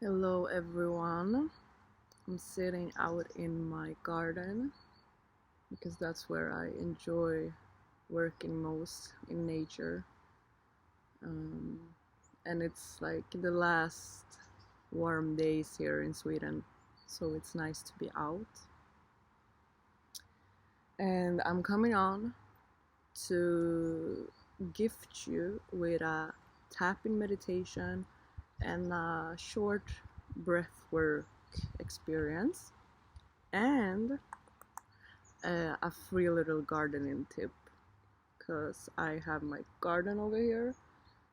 Hello everyone. I'm sitting out in my garden because that's where I enjoy working most in nature. Um, and it's like the last warm days here in Sweden, so it's nice to be out. And I'm coming on to gift you with a tapping meditation and a short breathwork experience and a free little gardening tip because I have my garden over here.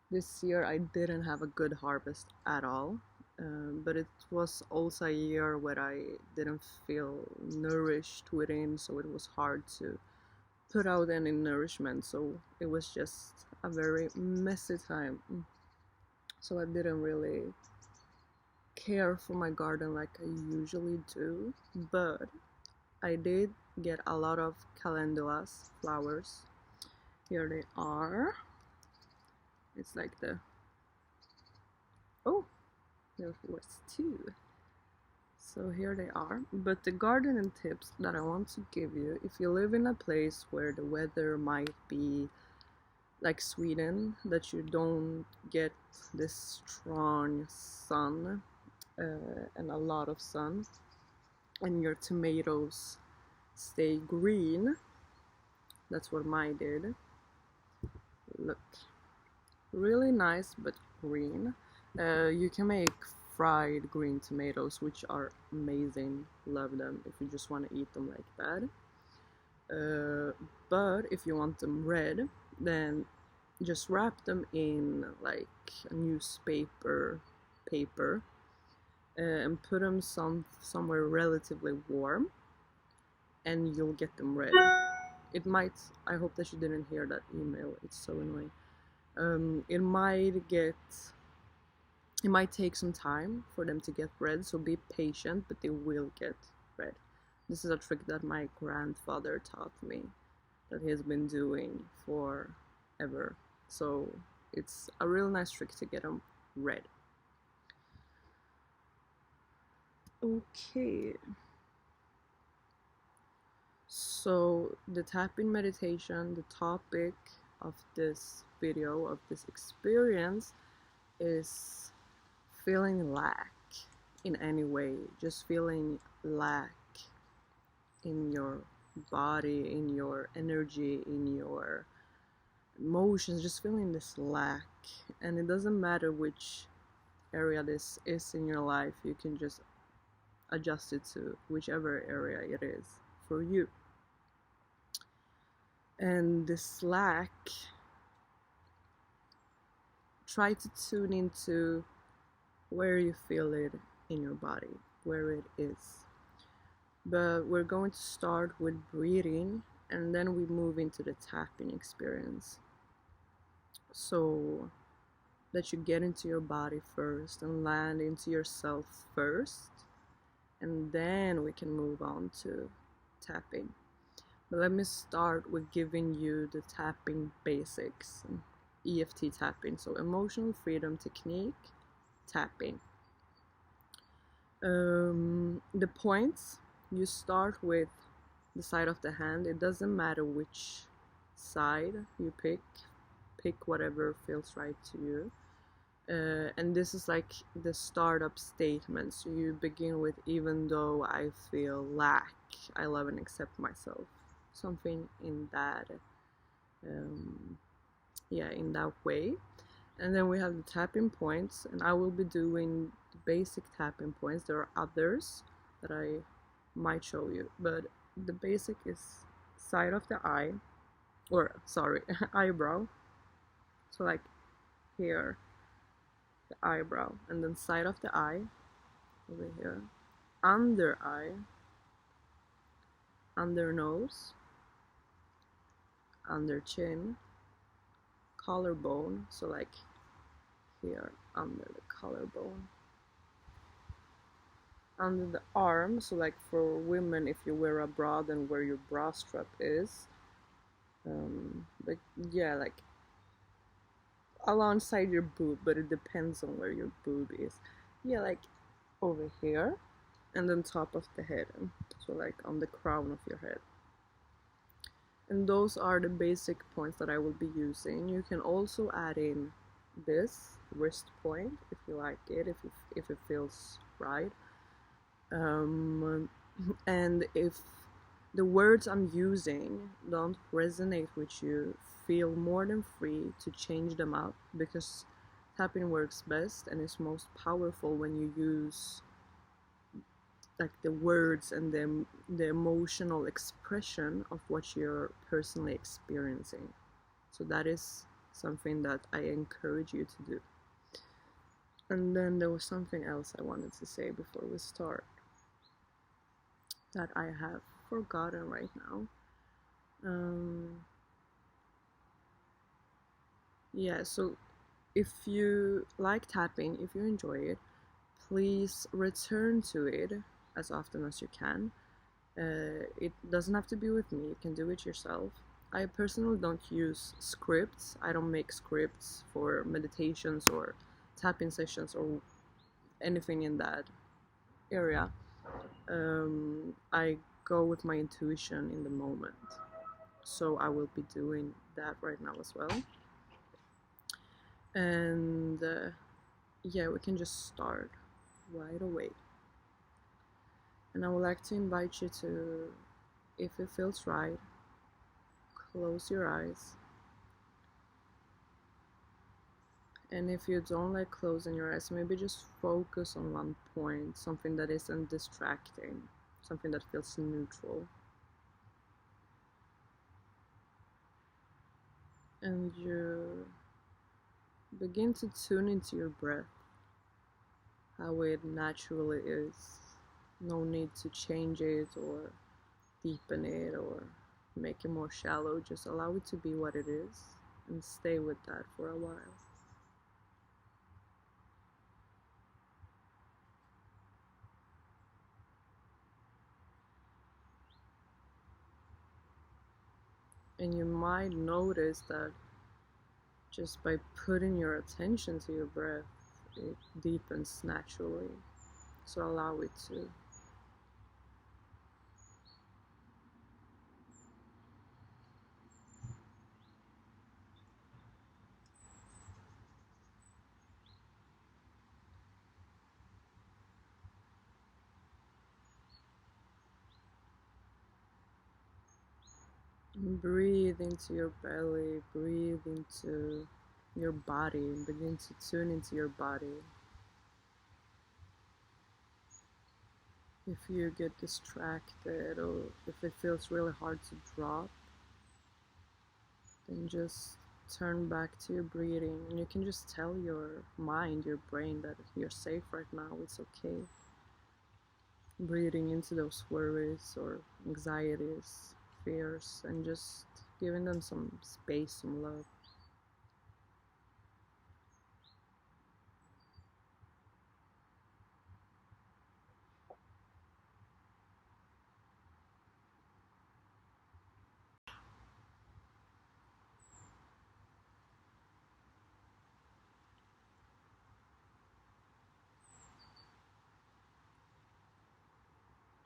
This year I didn't have a good harvest at all, but it was also a year where I didn't feel nourished within, so it was hard to put out any nourishment, so it was just a very messy time. So I didn't really care for my garden like I usually do, but I did get a lot of calendulas flowers. Here they are. It's like oh, there was two. So here they are. But the gardening tips that I want to give you, if you live in a place where the weather might be like Sweden, that you don't get this strong sun and a lot of sun, and your tomatoes stay green, that's what mine did. Look, really nice but green. You can make fried green tomatoes, which are amazing. Love them if you just want to eat them like that. But if you want them red, then just wrap them in like a newspaper paper and put them somewhere relatively warm, and you'll get them red. It might. I hope that you didn't hear that email. It's so annoying. It might take some time for them to get red, so be patient, but they will get red. This is a trick that my grandfather taught me, that he's been doing forever. So it's a real nice trick to get them red. Okay. So the tapping meditation, the topic of this video, of this experience, is feeling lack in any way, just feeling lack in your body, in your energy, in your emotions, just feeling this lack. And it doesn't matter which area this is in your life, you can just adjust it to whichever area it is for you. And this lack, try to tune into where you feel it in your body, where it is. But we're going to start with breathing, and then we move into the tapping experience. So that you get into your body first and land into yourself first, and then we can move on to tapping. But let me start with giving you the tapping basics. EFT tapping, so emotional freedom technique tapping. The points, you start with the side of the hand. It doesn't matter which side you pick whatever feels right to you. And this is like the startup statement. So you begin with, even though I feel lack, I love and accept myself. Something in that in that way. And then we have the tapping points, and I will be doing the basic tapping points. There are others that I might show you, but the basic is side of the eye, or sorry, eyebrow. So like here, the eyebrow, and then side of the eye over here, under eye, under nose, under chin, collarbone, so like here under the collarbone, under the arm, so like for women, if you wear a bra, then where your bra strap is, but yeah, like alongside your boob, but it depends on where your boob is. Yeah, like over here, and then top of the head, so like on the crown of your head. And those are the basic points that I will be using. You can also add in this wrist point if you like it, if it feels right. And if the words I'm using don't resonate with you, feel more than free to change them up, because tapping works best and is most powerful when you use like the words and the emotional expression of what you're personally experiencing. So that is something that I encourage you to do. And then there was something else I wanted to say before we start that I have forgotten right now. Yeah, so if you like tapping, if you enjoy it, please return to it as often as you can. It doesn't have to be with me, you can do it yourself. I personally don't use scripts. I don't make scripts for meditations or tapping sessions or anything in that area. I go with my intuition in the moment. So I will be doing that right now as well. And yeah, we can just start right away. And I would like to invite you to, if it feels right, close your eyes. And if you don't like closing your eyes, maybe just focus on one point, something that isn't distracting, something that feels neutral. And you begin to tune into your breath, how it naturally is. No need to change it or deepen it or make it more shallow. Just allow it to be what it is and stay with that for a while. And you might notice that just by putting your attention to your breath, it deepens naturally. So allow it to. Breathe into your belly, breathe into your body, begin to tune into your body. If you get distracted or if it feels really hard to drop, then just turn back to your breathing, and you can just tell your mind, your brain, that you're safe right now, it's okay. Breathing into those worries or anxieties, fears, and just giving them some space, some love.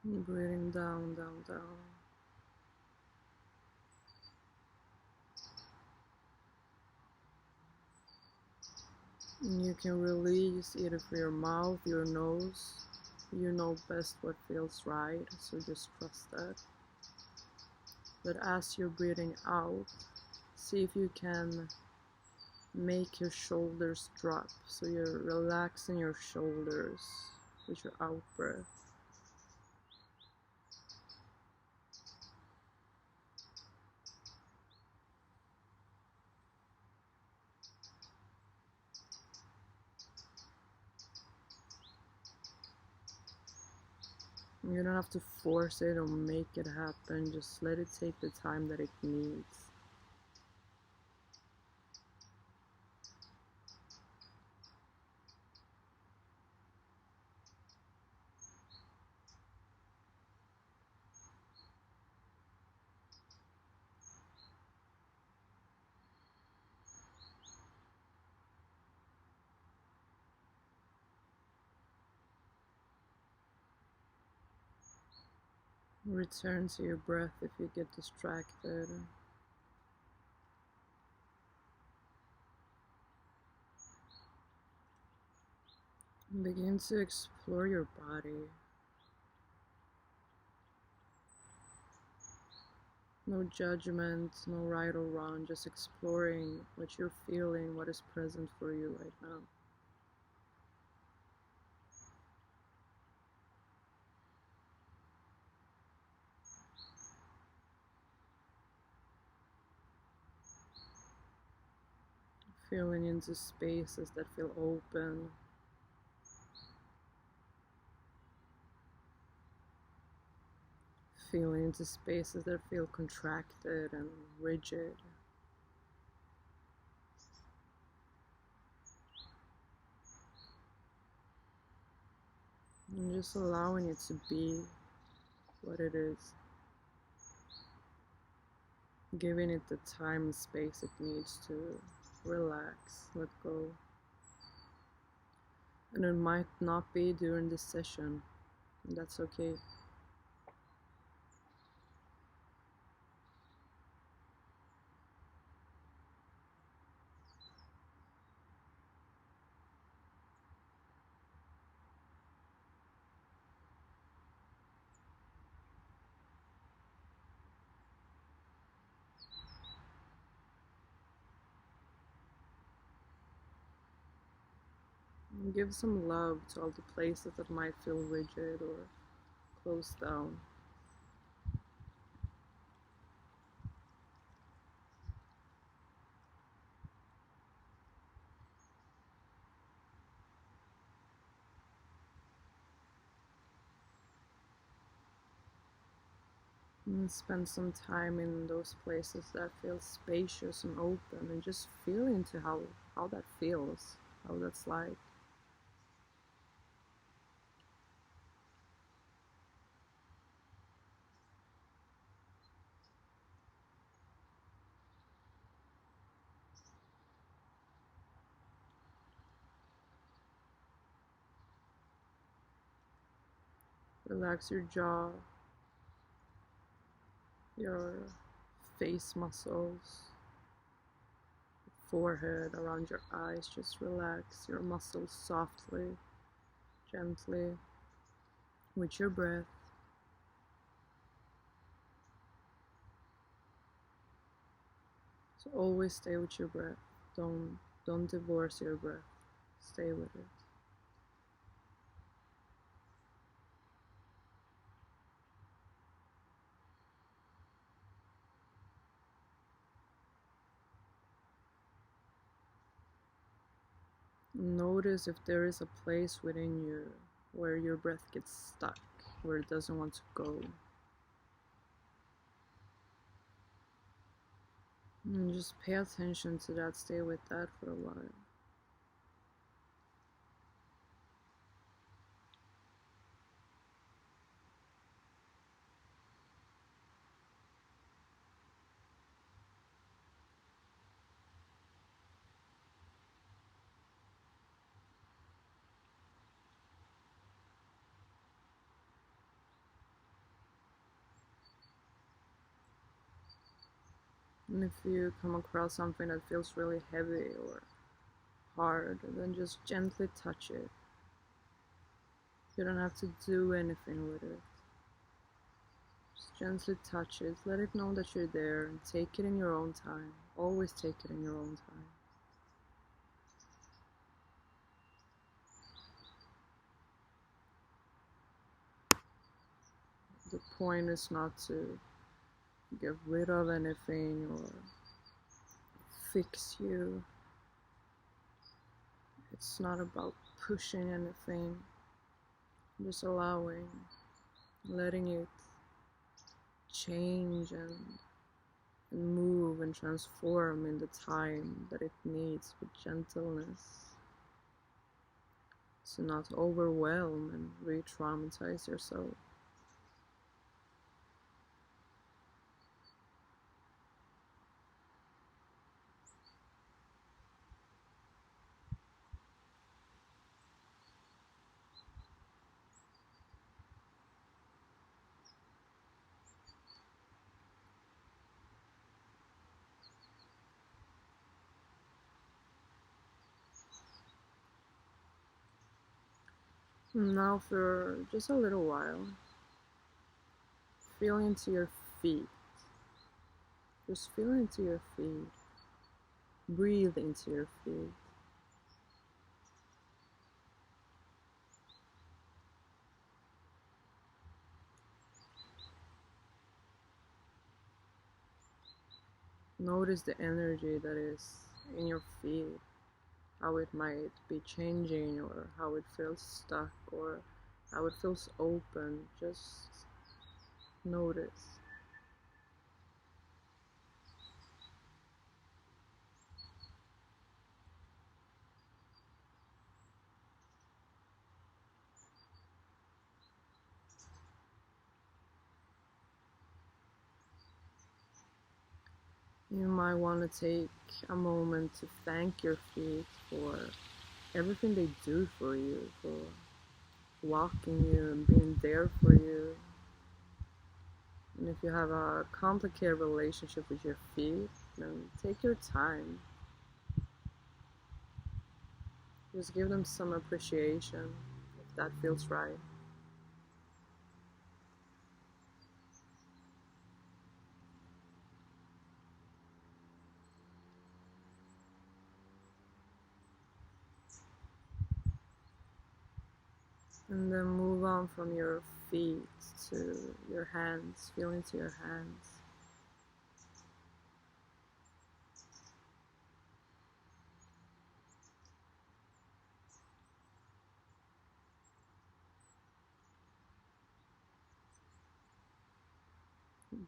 And breathing down, down, down. And you can release either through your mouth, your nose. You know best what feels right, so just trust that. But as you're breathing out, see if you can make your shoulders drop. So you're relaxing your shoulders with your out breath. You don't have to force it or make it happen, just let it take the time that it needs. Return to your breath if you get distracted. And begin to explore your body. No judgment, no right or wrong, just exploring what you're feeling, what is present for you right now. Feeling into spaces that feel open. Feeling into spaces that feel contracted and rigid. And just allowing it to be what it is. Giving it the time and space it needs to relax, let go. And it might not be during this session, and that's okay. And give some love to all the places that might feel rigid or closed down. And spend some time in those places that feel spacious and open, and just feel into how that feels, how that's like. Relax your jaw, your face muscles, forehead, around your eyes. Just relax your muscles softly, gently, with your breath. So always stay with your breath. Don't divorce your breath. Stay with it. Notice if there is a place within you where your breath gets stuck, where it doesn't want to go. And just pay attention to that, stay with that for a while. And if you come across something that feels really heavy or hard, then just gently touch it. You don't have to do anything with it. Just gently touch it, let it know that you're there, and take it in your own time. Always take it in your own time. The point is not to get rid of anything or fix you. It's not about pushing anything, just allowing, letting it change and move and transform in the time that it needs, with gentleness, to not overwhelm and re-traumatize yourself. Now, for just a little while, feel into your feet. Just feel into your feet. Breathe into your feet. Notice the energy that is in your feet, how it might be changing, or how it feels stuck, or how it feels open. Just notice. You might want to take a moment to thank your feet for everything they do for you, for walking you and being there for you. And if you have a complicated relationship with your feet, then take your time. Just give them some appreciation if that feels right. And then move on from your feet to your hands. Feel into your hands.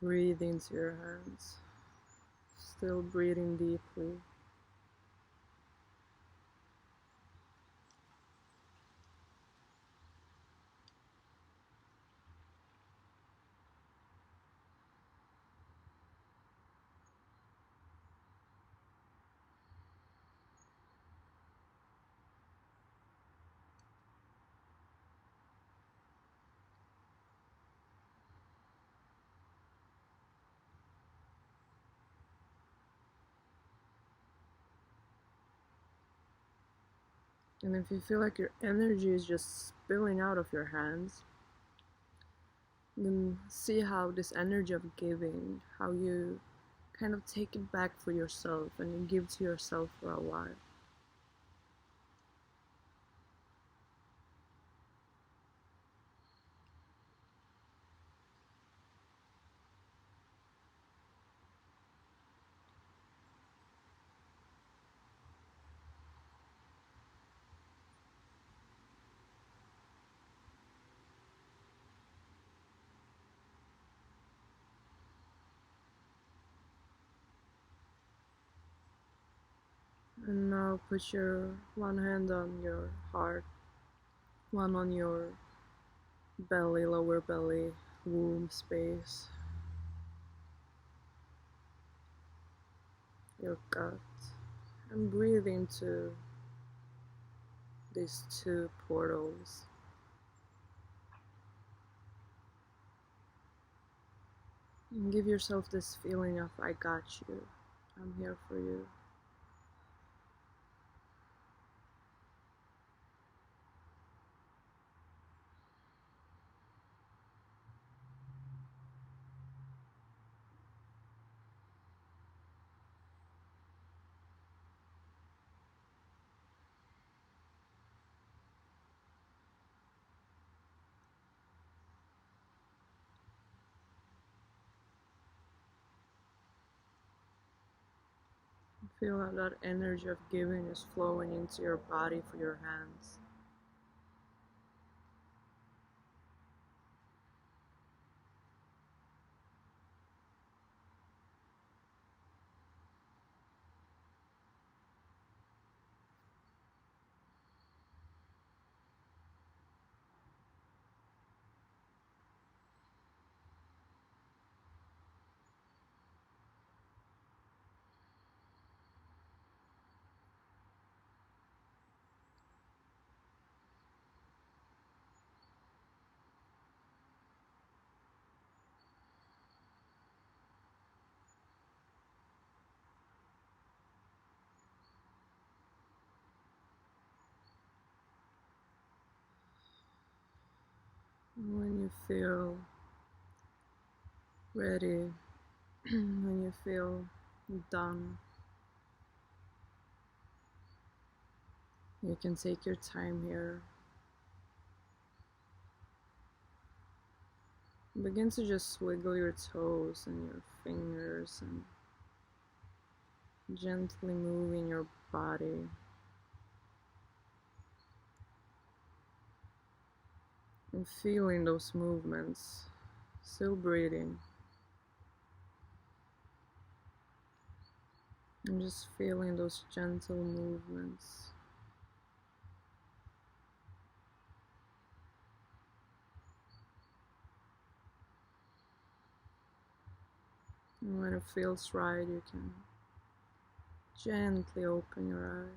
Breathe into your hands. Still breathing deeply. And if you feel like your energy is just spilling out of your hands, then see how this energy of giving, how you kind of take it back for yourself and you give to yourself for a while. And now put your one hand on your heart, one on your belly, lower belly, womb space, your gut, and breathe into these two portals. And give yourself this feeling of I got you, I'm here for you. Feel how that energy of giving is flowing into your body for your hands. you feel ready, when you feel done, you can take your time here. Begin to just wiggle your toes and your fingers and gently moving your body. And feeling those movements, still breathing. And just feeling those gentle movements. And when it feels right, you can gently open your eyes.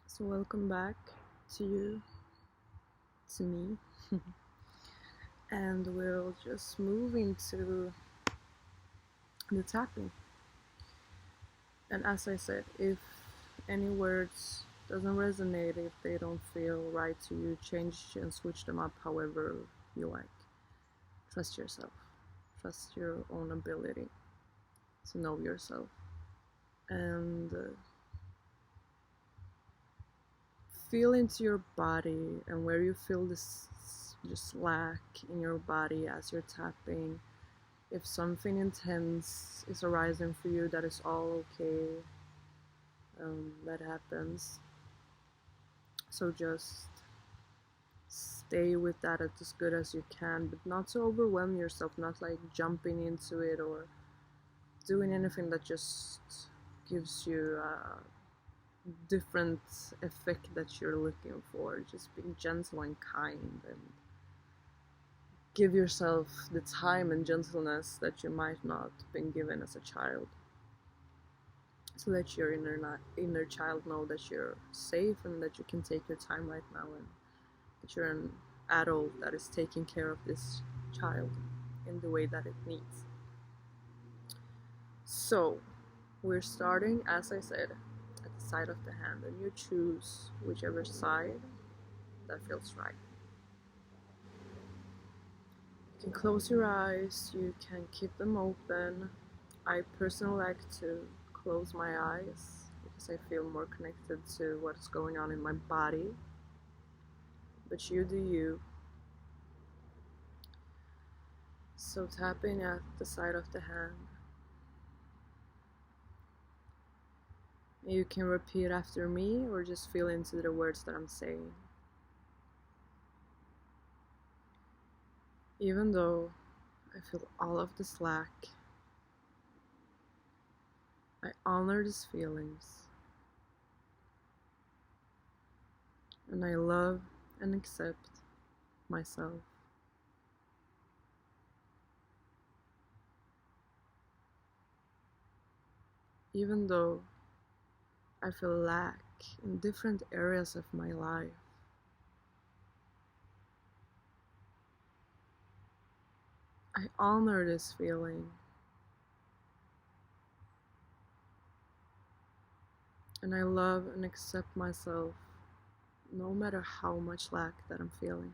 So welcome back to you, to me. And we'll just move into the tapping. And as I said, if any words doesn't resonate, if they don't feel right to you, change and switch them up however you like. Trust yourself. Trust your own ability to know yourself. And feel into your body and where you feel this just slack in your body as you're tapping. If something intense is arising for you, that is all okay. That happens. So just stay with that as good as you can, but not to overwhelm yourself, not like jumping into it or doing anything that just gives you a different effect that you're looking for. Just be gentle and kind and give yourself the time and gentleness that you might not have been given as a child. So let your inner child know that you're safe and that you can take your time right now, and that you're an adult that is taking care of this child in the way that it needs. So we're starting, as I said, at the side of the hand, and you choose whichever side that feels right. You can close your eyes, you can keep them open. I personally like to close my eyes because I feel more connected to what's going on in my body. But you do you. So tapping at the side of the hand. You can repeat after me or just feel into the words that I'm saying. Even though I feel all of the slack, I honor these feelings. And I love and accept myself. Even though I feel lack in different areas of my life, I honor this feeling. And I love and accept myself no matter how much lack that I'm feeling.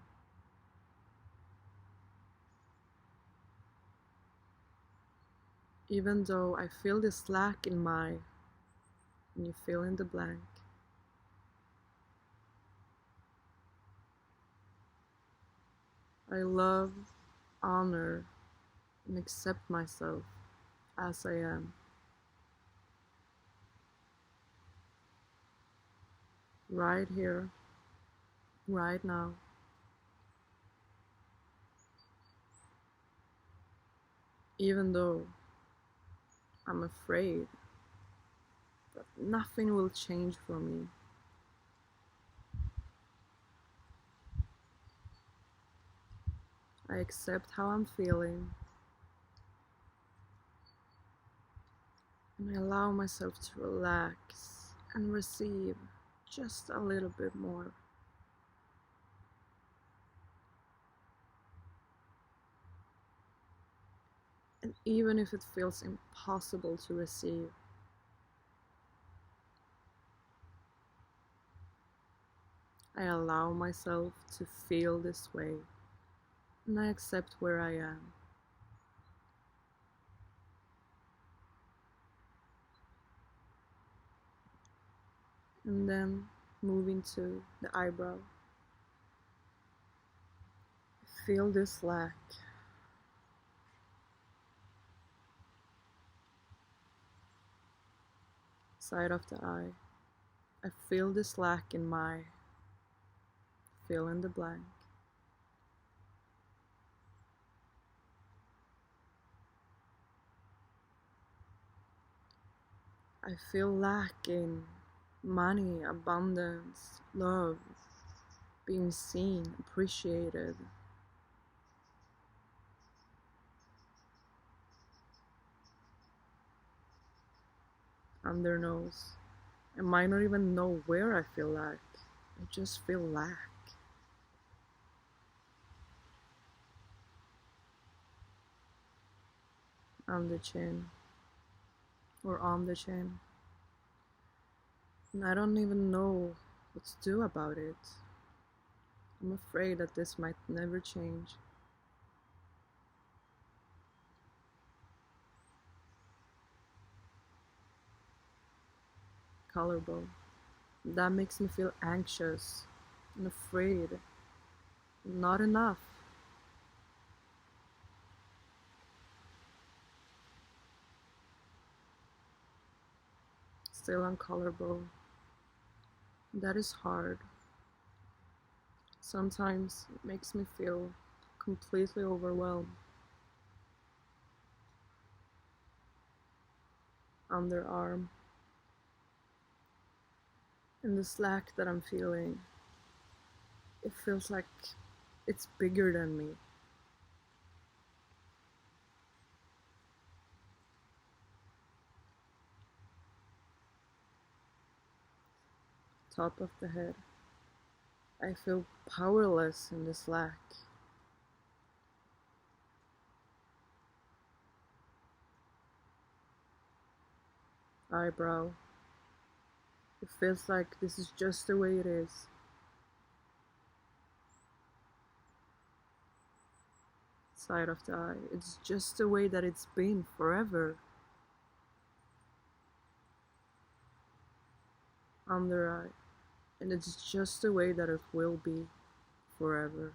Even though I feel this lack in my, and you fill in the blank, I love, honor, and accept myself as I am. Right here, right now. Even though I'm afraid that nothing will change for me. I accept how I'm feeling. And I allow myself to relax and receive just a little bit more. And And even if it feels impossible to receive, I allow myself to feel this way, and I accept where I am. And then moving to the eyebrow. Feel this slack. Side of the eye. I feel the slack in my fill in the blank. I feel lack in money, abundance, love, being seen, appreciated. Under nose. I might not even know where I feel lack. I just feel lack. On the chin. Or on the chin. And I don't even know what to do about it. I'm afraid that this might never change. Collarbone. That makes me feel anxious and afraid. Not enough. Still on collarbone. That is hard. Sometimes it makes me feel completely overwhelmed. Underarm. And the slack that I'm feeling, it feels like it's bigger than me. Top of the head. I feel powerless in the slack. Eyebrow. It feels like this is just the way it is. Side of the eye. It's just the way that it's been forever. Under eye. And it's just the way that it will be forever.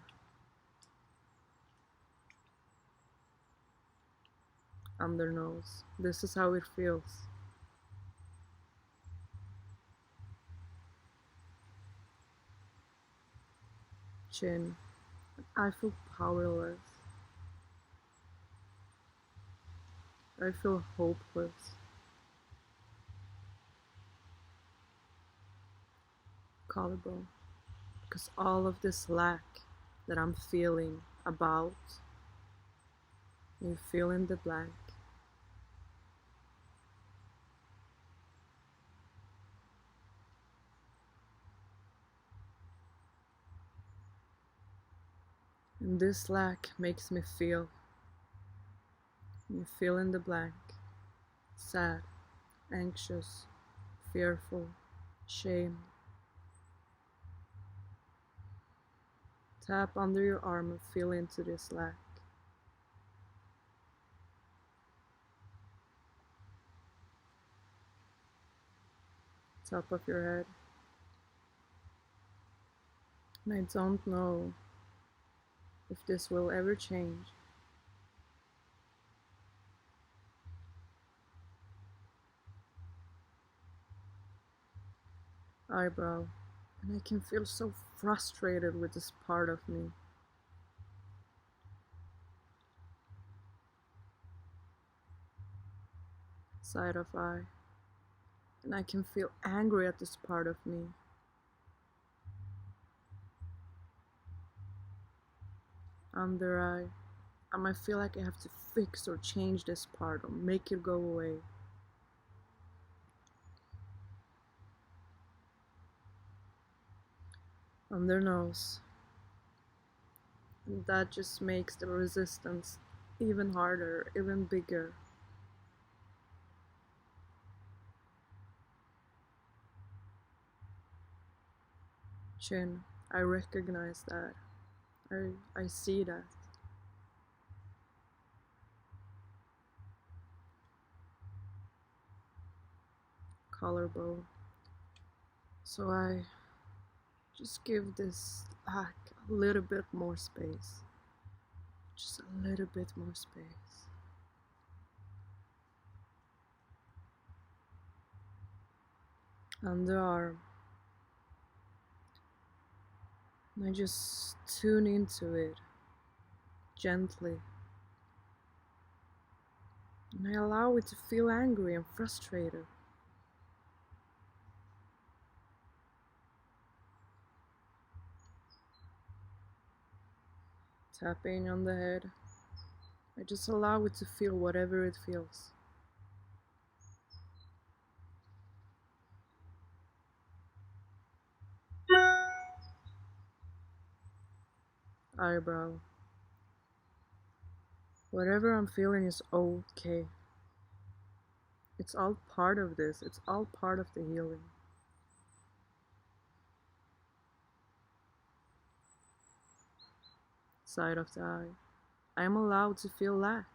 Under nose. This is how it feels. Chin. I feel powerless. I feel hopeless. Collarbone. Because all of this lack that I'm feeling about, you fill in the blank. And this lack makes me feel. You fill in the blank. Sad, anxious, fearful, shame. Tap under your arm and feel into this lack. Top of your head. And I don't know if this will ever change. Eyebrow. And I can feel so frustrated with this part of me. Side of eye. And I can feel angry at this part of me. Under eye. I might feel like I have to fix or change this part or make it go away. Under nose. And that just makes the resistance even harder, even bigger. Chin, I recognize that. I see that. Collarbone. So I just give this back a little bit more space. Just a little bit more space. Underarm. And I just tune into it gently. And I allow it to feel angry and frustrated. Tapping on the head. I just allow it to feel whatever it feels. Eyebrow. Whatever I'm feeling is okay. It's all part of this. It's all part of the healing. Side of the eye. I am allowed to feel lack.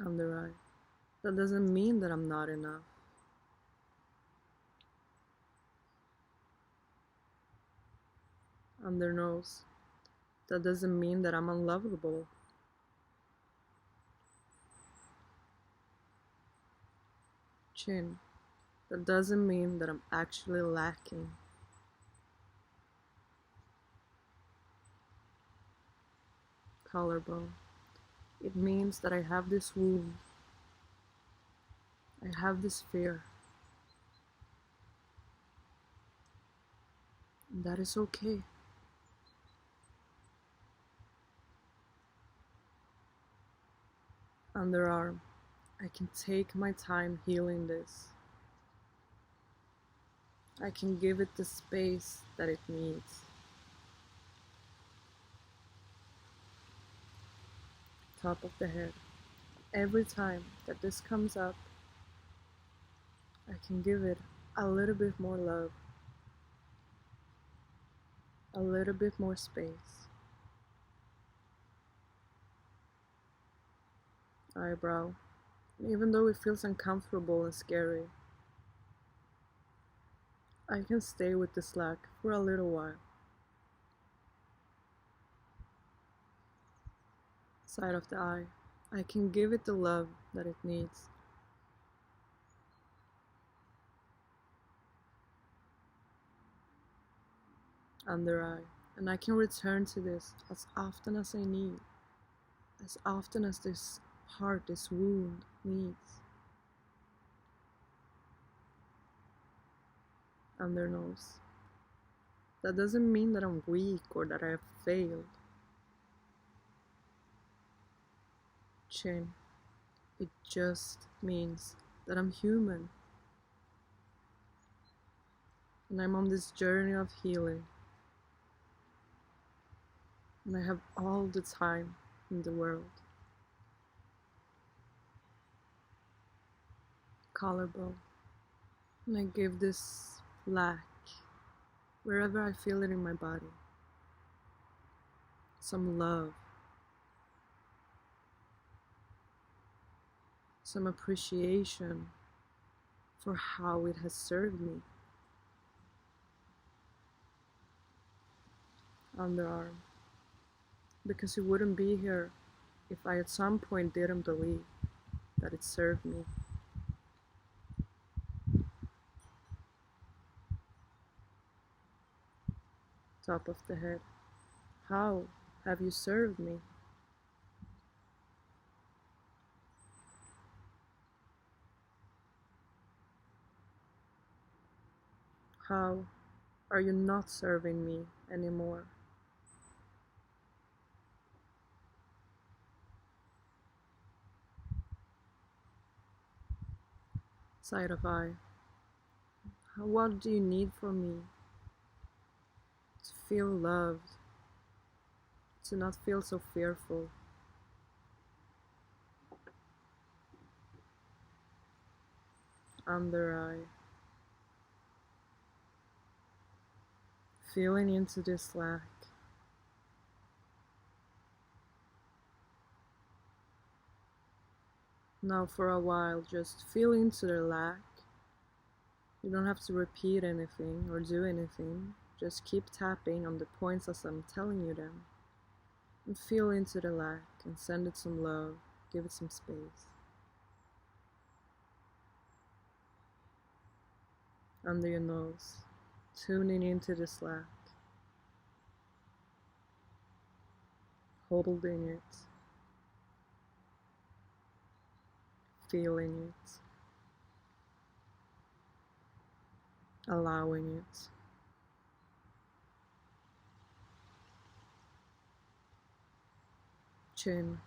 Under eye. That doesn't mean that I'm not enough. Under nose. That doesn't mean that I'm unlovable. Chin. That doesn't mean that I'm actually lacking. Collarbone. It means that I have this wound. I have this fear. And that is okay. Underarm. I can take my time healing this. I can give it the space that it needs. Top of the head. Every time that this comes up, I can give it a little bit more love, a little bit more space. Eyebrow. Even though it feels uncomfortable and scary, I can stay with the slack for a little while. Side of the eye. I can give it the love that it needs. Under eye. And I can return to this as often as I need, as often as this heart, this wound needs. Under nose. That doesn't mean that I'm weak or that I have failed. Chin. It just means that I'm human. And I'm on this journey of healing. And I have all the time in the world. Collarbone. And I give this lack wherever I feel it in my body. Some love. Some appreciation for how it has served me. Underarm. Because it wouldn't be here if I at some point didn't believe that it served me. Top of the head. How have you served me? How are you not serving me anymore? Side of eye. What do you need from me to feel loved, to not feel so fearful. Under eye. Feeling into this lack. Now for a while, just feel into the lack. You don't have to repeat anything or do anything. Just keep tapping on the points as I'm telling you them. And feel into the lack and send it some love. Give it some space. Under your nose, tuning into this lack. Holding it. Feeling it. Allowing it. Chin.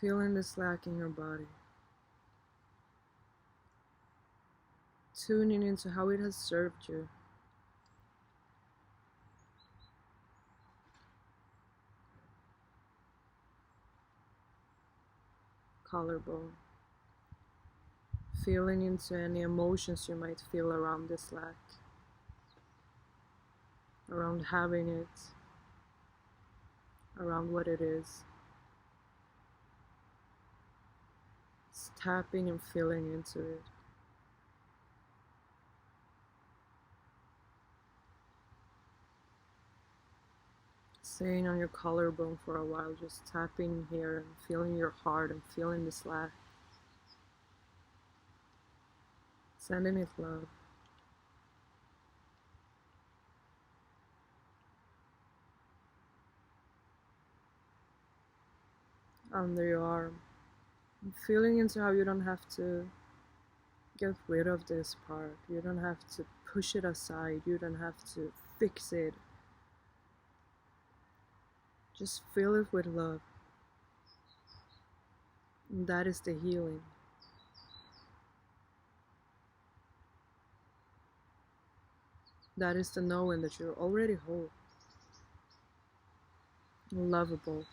Feeling this lack in your body. Tuning into how it has served you. Collarbone. Feeling into any emotions you might feel around this lack. Around having it. Around what it is. It's tapping and feeling into it. Staying on your collarbone for a while, just tapping here and feeling your heart and feeling this lack. Sending it love. Under your arm. And feeling into how you don't have to get rid of this part. You don't have to push it aside. You don't have to fix it. Just fill it with love. And that is the healing. That is the knowing that you're already whole. Lovable.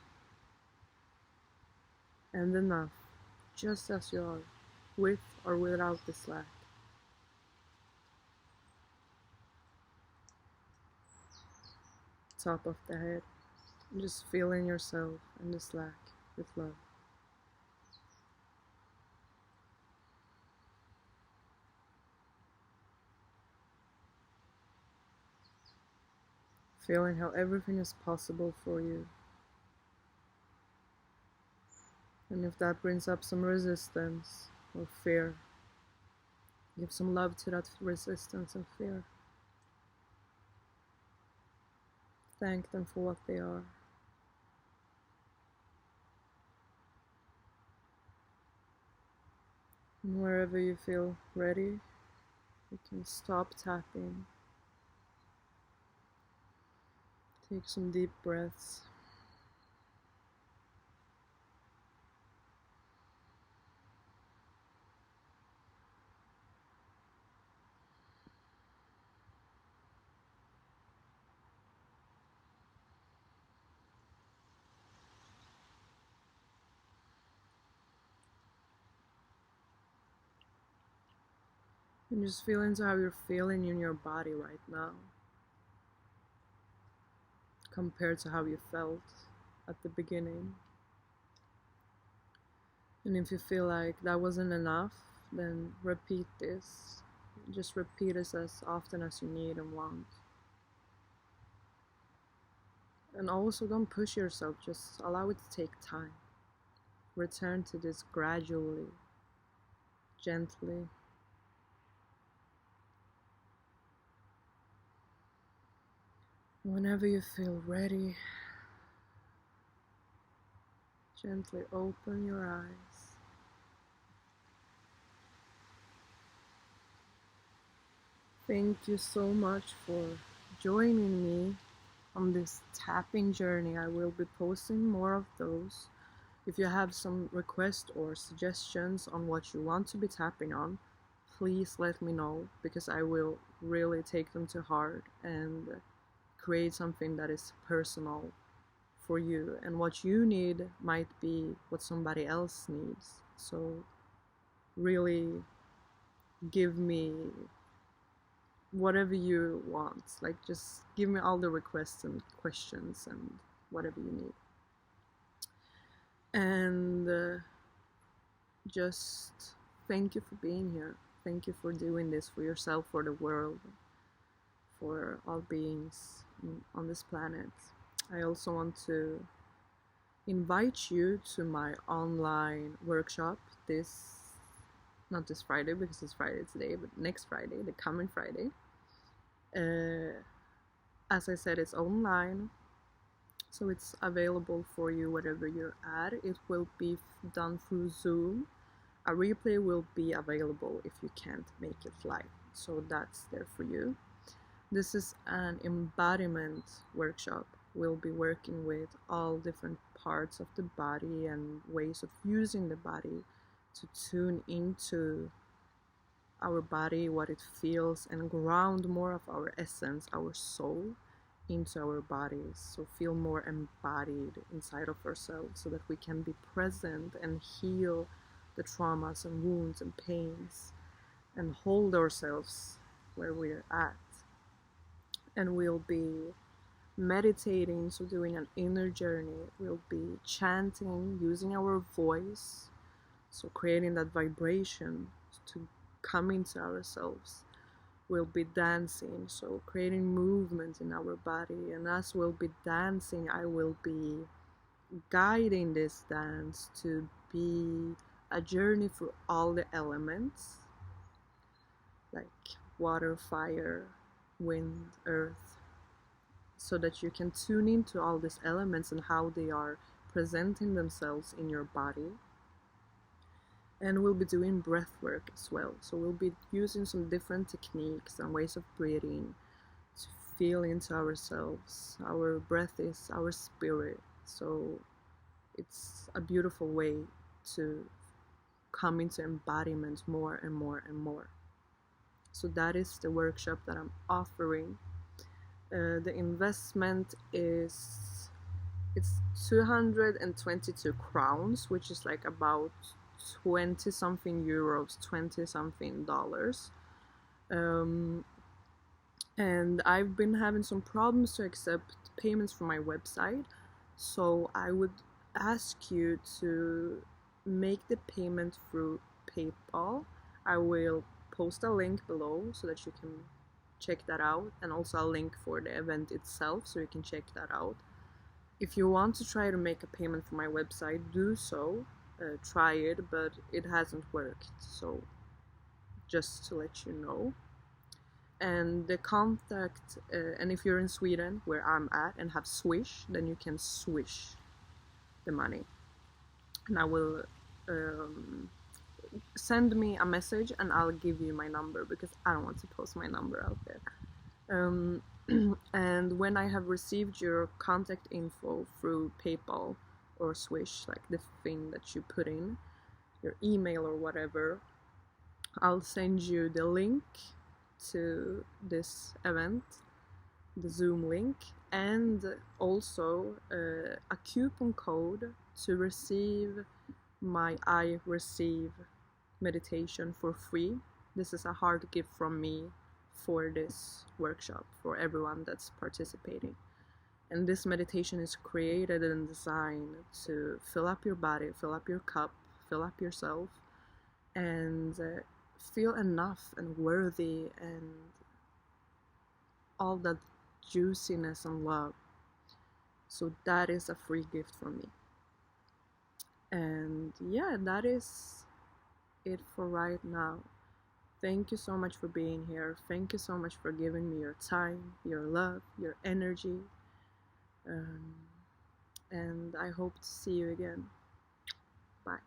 And enough. Just as you are. With or without this lack. Top of the head. Just feeling yourself and this lack with love. Feeling how everything is possible for you. And if that brings up some resistance or fear, give some love to that resistance and fear. Thank them for what they are. And wherever you feel ready, you can stop tapping. Take some deep breaths. And just feel into how you're feeling in your body right now, compared to how you felt at the beginning. And if you feel like that wasn't enough, then repeat this. Just repeat this as often as you need and want. And also don't push yourself, just allow it to take time. Return to this gradually, gently. Whenever you feel ready, gently open your eyes. Thank you so much for joining me on this tapping journey. I will be posting more of those. If you have some requests or suggestions on what you want to be tapping on, please let me know, because I will really take them to heart and create something that is personal for you, and what you need might be what somebody else needs. So really give me whatever you want, like just give me all the requests and questions and whatever you need. And just thank you for being here. Thank you for doing this for yourself, for the world, for all beings on this planet. I also want to invite you to my online workshop not this Friday, because it's Friday today, but next Friday, the coming Friday. As I said, it's online, so it's available for you wherever you're at. It will be done through Zoom. A replay will be available if you can't make it live, so that's there for you. This is an embodiment workshop. We'll be working with all different parts of the body and ways of using the body to tune into our body, what it feels, and ground more of our essence, our soul, into our bodies. So feel more embodied inside of ourselves, so that we can be present and heal the traumas and wounds and pains and hold ourselves where we're at. And we'll be meditating, so doing an inner journey. We'll be chanting, using our voice, so creating that vibration to come into ourselves. We'll be dancing, so creating movement in our body, and as we'll be dancing, I will be guiding this dance to be a journey through all the elements, like water, fire, wind, earth, so that you can tune into all these elements and how they are presenting themselves in your body. And we'll be doing breath work as well. So we'll be using some different techniques and ways of breathing to feel into ourselves. Our breath is our spirit, so it's a beautiful way to come into embodiment more and more and more. So that is the workshop that I'm offering. The investment is, it's 222 crowns, which is like about 20 something euros, 20 something dollars. And I've been having some problems to accept payments from my website, so I would ask you to make the payment through PayPal. I will post a link below so that you can check that out, and also a link for the event itself so you can check that out. If you want to try to make a payment from my website, do so. Try it, but it hasn't worked, so just to let you know. And the contact, and if you're in Sweden, where I'm at, and have Swish, then you can Swish the money, and I will send me a message and I'll give you my number, because I don't want to post my number out there. And when I have received your contact info through PayPal or Swish, like the thing that you put in, your email or whatever, I'll send you the link to this event, the Zoom link, and also a coupon code to receive my I Receive meditation for free. This is a hard gift from me for this workshop, for everyone that's participating. And this meditation is created and designed to fill up your body, fill up your cup, fill up yourself, and feel enough and worthy and all that juiciness and love. So that is a free gift from me. And yeah, that is it for right now. Thank you so much for being here. Thank you so much for giving me your time, your love, your energy. And I hope to see you again. Bye.